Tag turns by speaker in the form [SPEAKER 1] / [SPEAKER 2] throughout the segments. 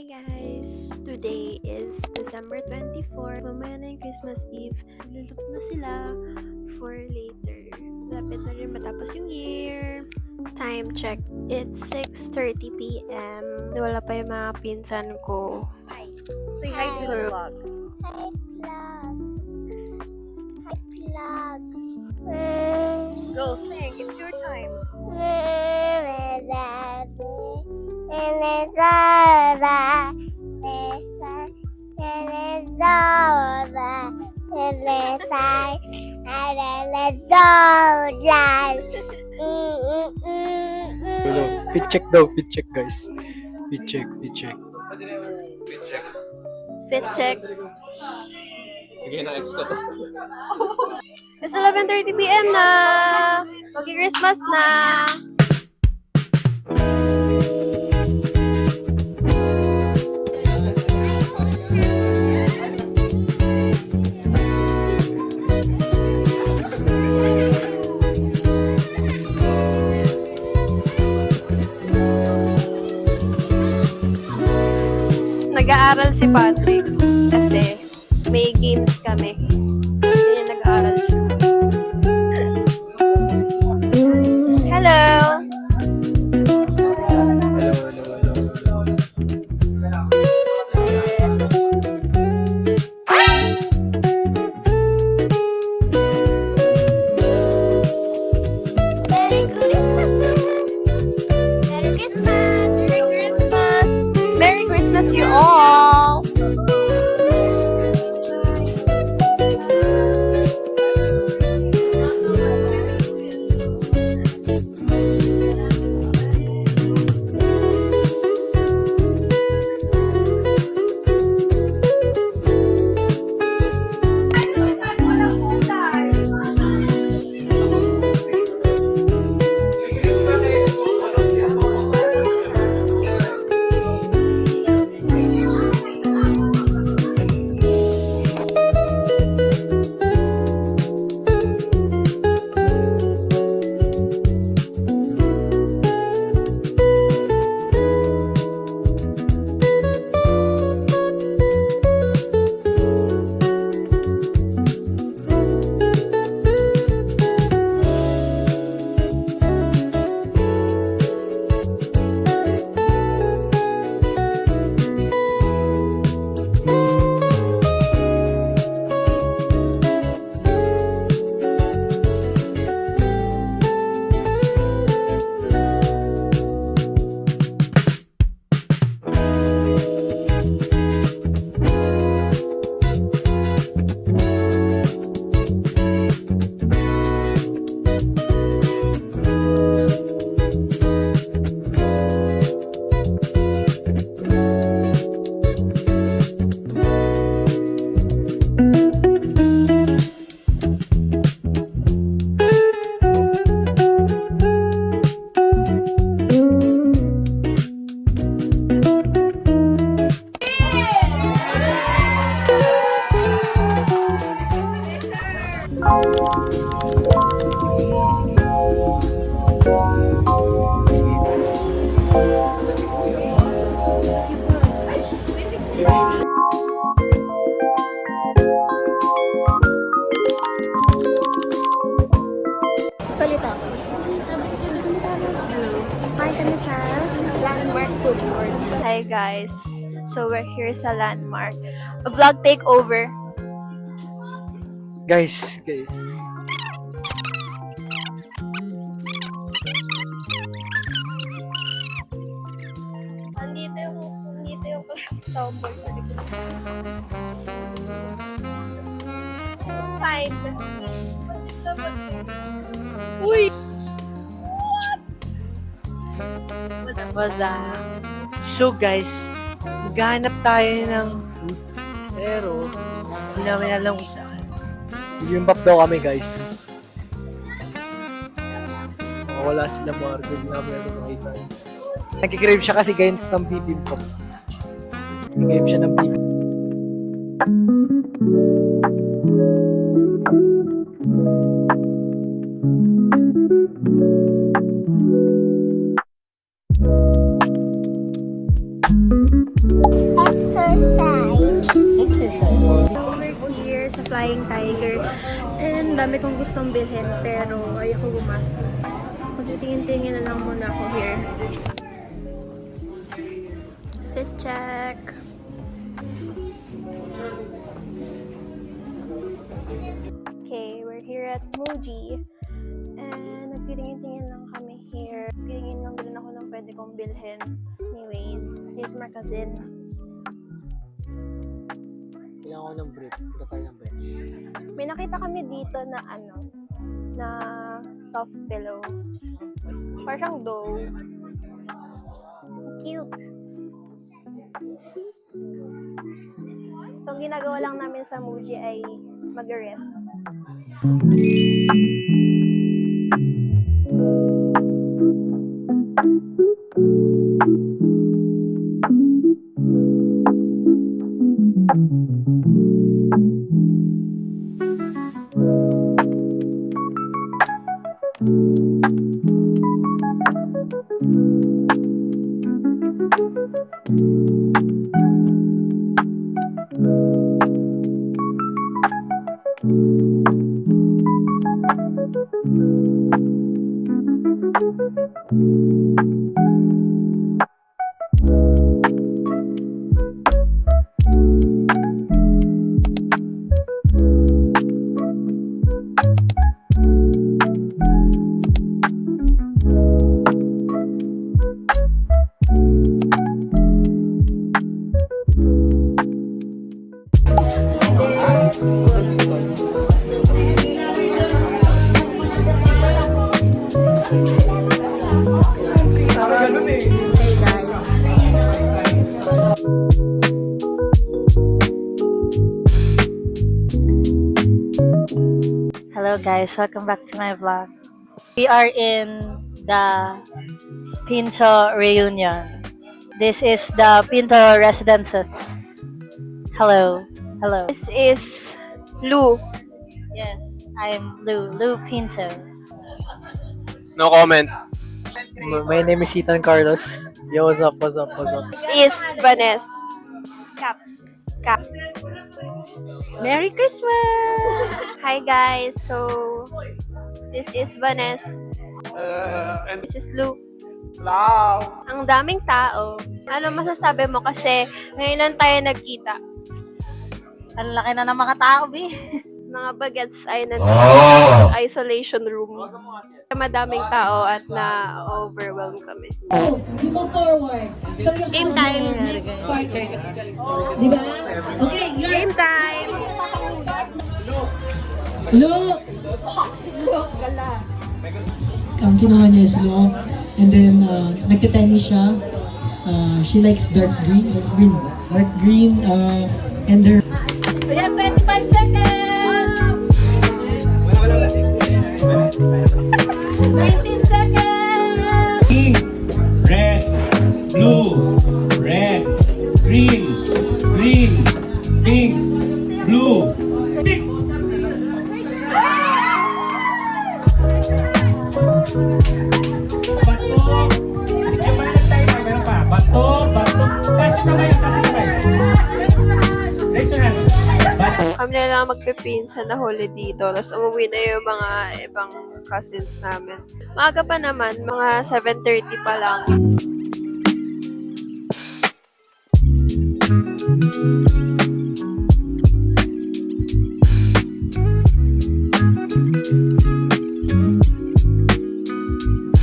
[SPEAKER 1] Guys! Today is December 24. Mamaya na yung Christmas Eve. Luluto na sila for later. Lapit na rin matapos yung year. Time check. It's 6:30 p.m. Wala pa yung mga pinsan ko.
[SPEAKER 2] Hi. Say hi to the vlog.
[SPEAKER 3] Hi, vlog. Hi, vlog.
[SPEAKER 2] Go sing. It's your time.
[SPEAKER 4] Fit check daw, fit check guys. Fit check.
[SPEAKER 1] Fit check.
[SPEAKER 4] Sige na, ex ko to.
[SPEAKER 1] It's 11:30 p.m. na! Mag-Christmas na! Nag-aaral si Patrick kasi may games kami. Kaya nag-aaral siya. Hello! Merry Christmas! Merry Christmas! Merry Christmas! Merry Christmas you all!
[SPEAKER 3] Salita. Hi kami sa Landmark Food Court.
[SPEAKER 1] Hi guys! So we're here sa Landmark. A vlog takeover.
[SPEAKER 4] Guys.
[SPEAKER 1] Andito yung classic tomboy sa likod. Find. Uy! What's up?
[SPEAKER 4] So guys, maghahanap tayo ng food. Pero, hindi namin alam kung saan. Bibimbap daw kami guys. Wala sila Marco, hindi namin alam makita. Nagkikrave siya kasi guys ng bibimbap. Nagkikrave siya ng bibimbap.
[SPEAKER 3] Exercise.
[SPEAKER 1] We're here sa Flying Tiger. And dami kong gustong bilhin pero ayoko gumastos. Magtitingin-tingin na lang muna ako here. Fit check. Okay, we're here at Muji. And nagtitingin-tingin lang kami here. Tingin lang din ako ng pwede kong bilhin. Anyways, here's my cousin.
[SPEAKER 4] Kailangan ko ng brief. Punta tayo ng bench.
[SPEAKER 1] May nakita kami dito na na soft pillow. Parang dough. Cute. So, ang ginagawa lang namin sa Muji ay mag-rest.
[SPEAKER 2] Hello guys, welcome back to my vlog. We are in the Pinto reunion. This is the Pinto residences. Hello. Hello.
[SPEAKER 1] This is Lou.
[SPEAKER 2] Yes, I'm Lou Pinto.
[SPEAKER 5] No comment.
[SPEAKER 4] My name is Ethan Carlos. Yo, what's up, what's up, what's up?
[SPEAKER 1] This is Vanessa. Cap. Merry Christmas! Hi guys, so this is Vanessa.
[SPEAKER 5] And
[SPEAKER 1] This is Lou.
[SPEAKER 5] wow.
[SPEAKER 1] Ang daming tao. Ano masasabi mo kasi ngayon lang tayo nagkita.
[SPEAKER 2] Ang laki na ng mga tao, B.
[SPEAKER 1] Mga bagets ay nandito sa isolation room. Madaming tao at na-overwhelm kami.
[SPEAKER 6] You move forward. So yung
[SPEAKER 1] Game time.
[SPEAKER 6] next part. Di ba? Okay, you're
[SPEAKER 1] Game time!
[SPEAKER 6] Look!
[SPEAKER 7] Ang kinuha niya is law. And then, nagte-tennis siya. She likes dark green. And her...
[SPEAKER 6] We have 25 seconds! 19 seconds!
[SPEAKER 8] Pink, red, blue, red, green, pink, blue. Bato. Hindi pa rin tayo na meron pa. Bato. Kasi na kayo. Raise your hand. Bato.
[SPEAKER 1] Kami na lang magpipinsan na huli dito. Tapos umuwi na yung mga ibang cousins namin. Maaga pa naman, mga 7:30 pa lang.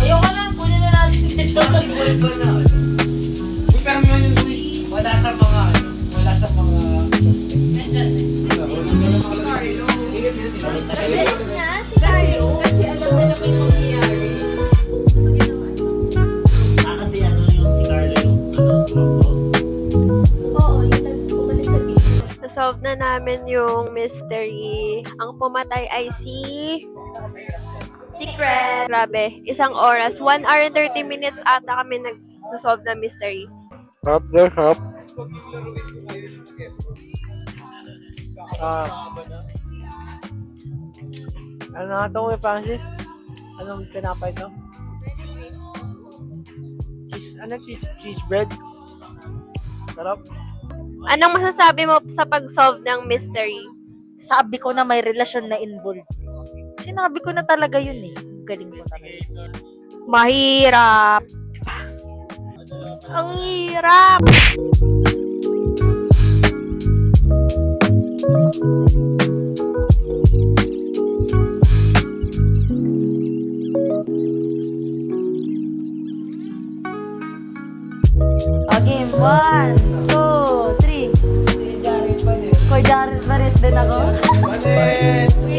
[SPEAKER 9] Ayoko na, kunin na natin dito kasi bulbo na.
[SPEAKER 8] Pero ngayon, wala sa mga suspect.
[SPEAKER 9] Nandyan eh.
[SPEAKER 8] Kasi ano yung si Carlo yung
[SPEAKER 1] Nasolve na namin yung mystery. Ang pumatay ay si Secret. Grabe, isang oras. 1 hour and 30 minutes ata kami nag-solve na mystery.
[SPEAKER 4] Up there, up. Ano nga ito, Kuya Francis? Anong tinapay ito? Cheese bread? Sarap.
[SPEAKER 1] Anong masasabi mo sa pag-solve ng mystery?
[SPEAKER 2] Sabi ko na may relasyon na involved. Sinabi ko na talaga yun eh. Galing mo talaga.
[SPEAKER 1] Mahirap. Ang hirap.
[SPEAKER 2] Okay, 1, 2, 3. Kuya Jared Pares din ako.
[SPEAKER 9] Kuya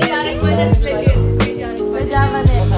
[SPEAKER 9] Jared Pares, legit.
[SPEAKER 2] Kuya Jared Pares.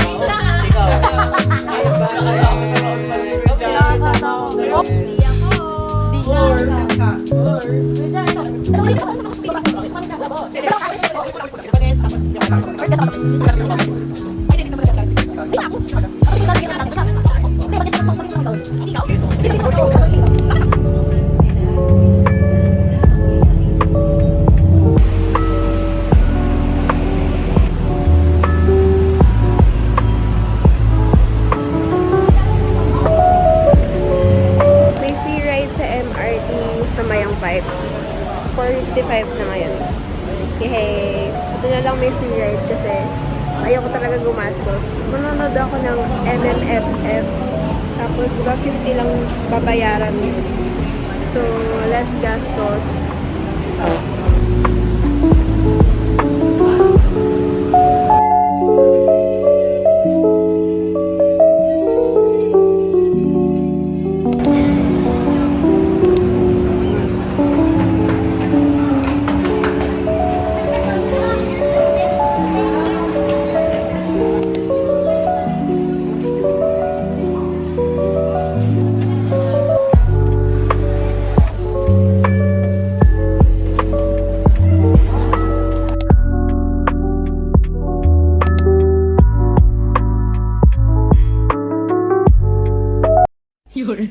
[SPEAKER 1] May free ride sa MRT Tamayang 5. 4:55 na ngayon. Yehey! Ito na lang may free ride kasi ayoko talaga gumastos. Manonood ako ng MMFF. Tapos, 50 lang babayaran mo. So, less gastos.
[SPEAKER 6] Yun.